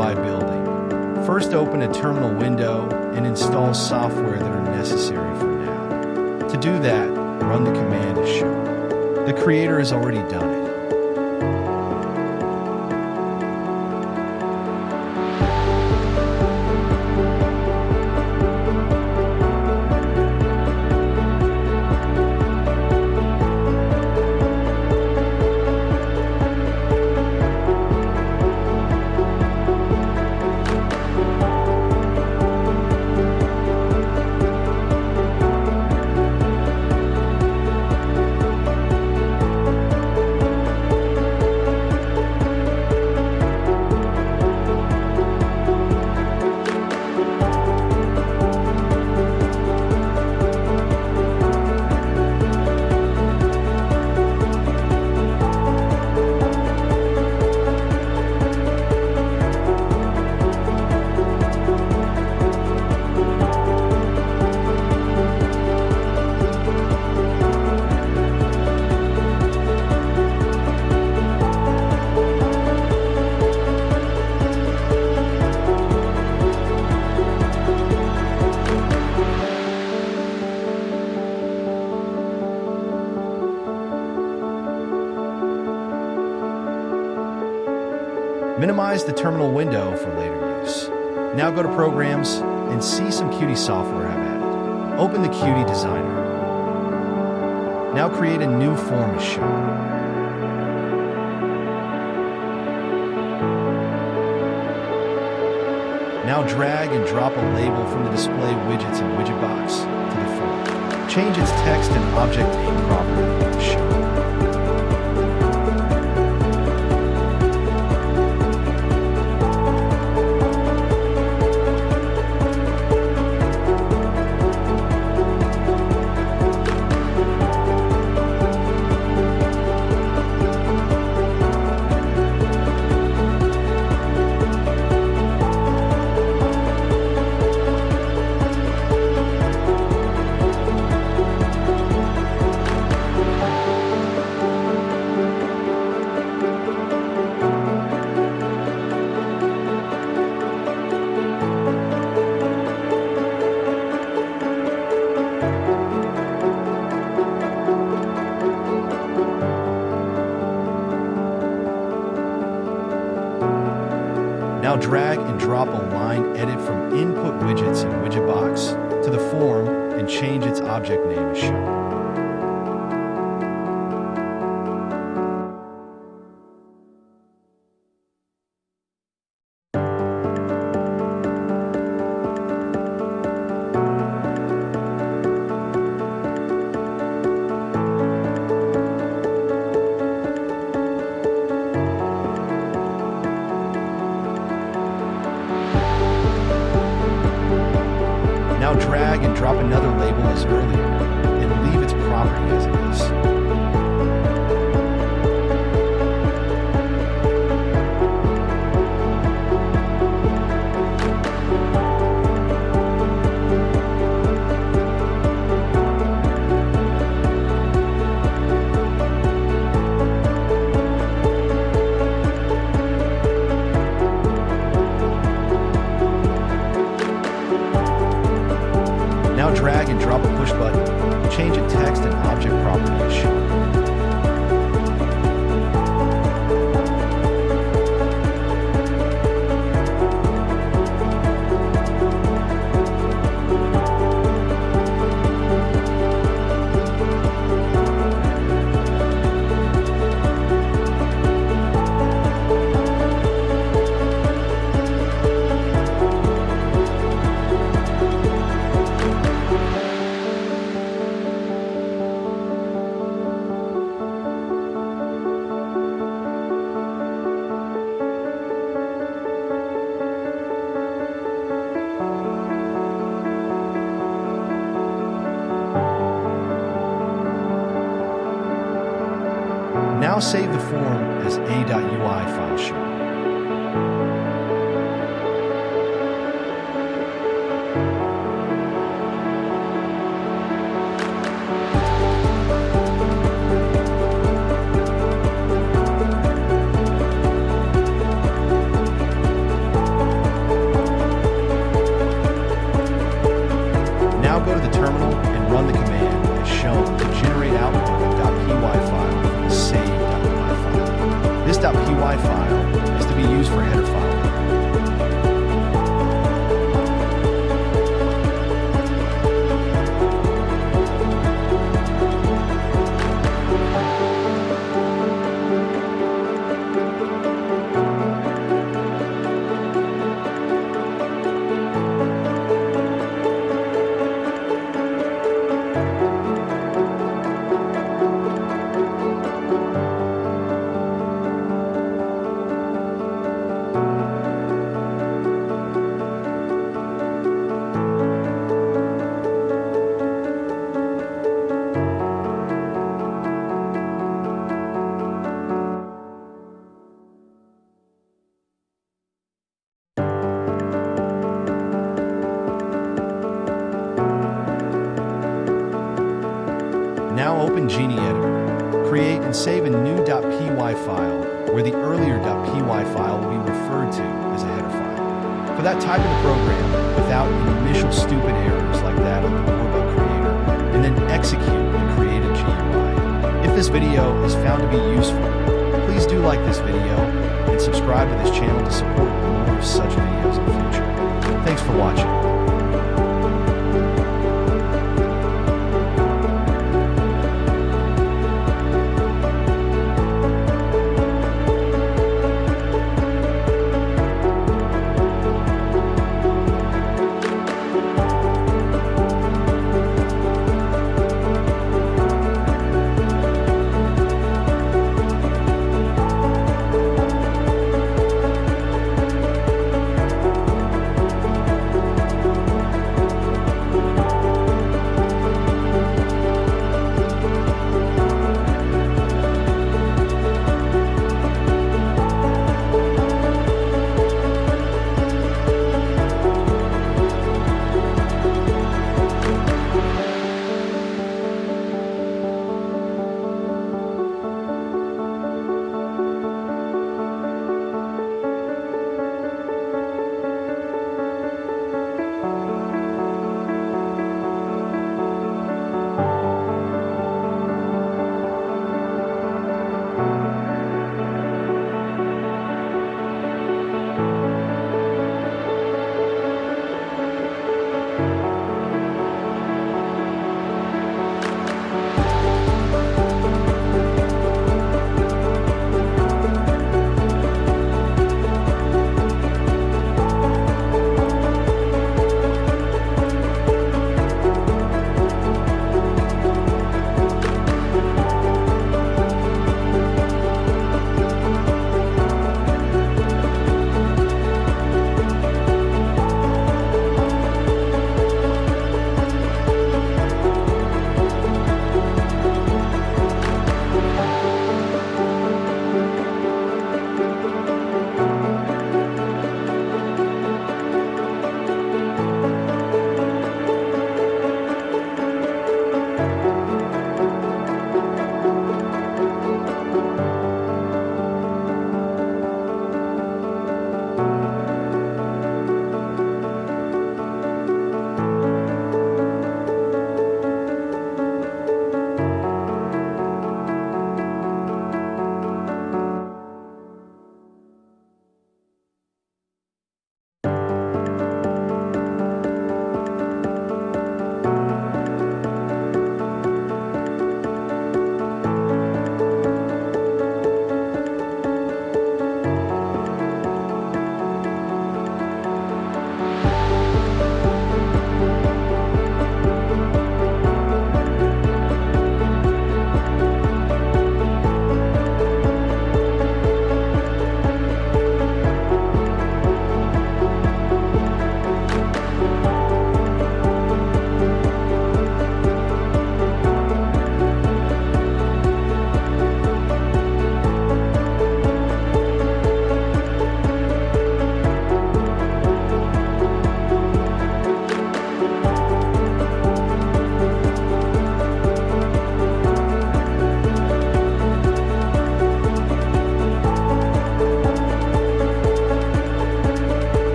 UI building. First, open a terminal window and install software that are necessary for now. To do that, run the command as shown. The creator has already done it. Minimize the terminal window for later use. Now go to Programs and see some Qt software I've added. Open the Qt Designer. Now create a new form as shown. Now drag and drop a label from the Display Widgets and Widget box to the form. Change its text and object name property as shown. Now drag and drop a line edit from Input Widgets and Widget Box to the form and change its object name as shown. Now drag and drop another label as earlier, and leave its property as it is. Now drag and drop a push button, change a text and object property as shown. Now save the form as a.ui file shown. Now open Genie Editor. Create and save a new .py file, where the earlier .py file will be referred to as a header file. For that, type in the program without initial stupid errors like that of the Doorbell creator, and then execute the created GUI. If this video is found to be useful, please do like this video and subscribe to this channel to support more of such videos in the future. Thanks for watching.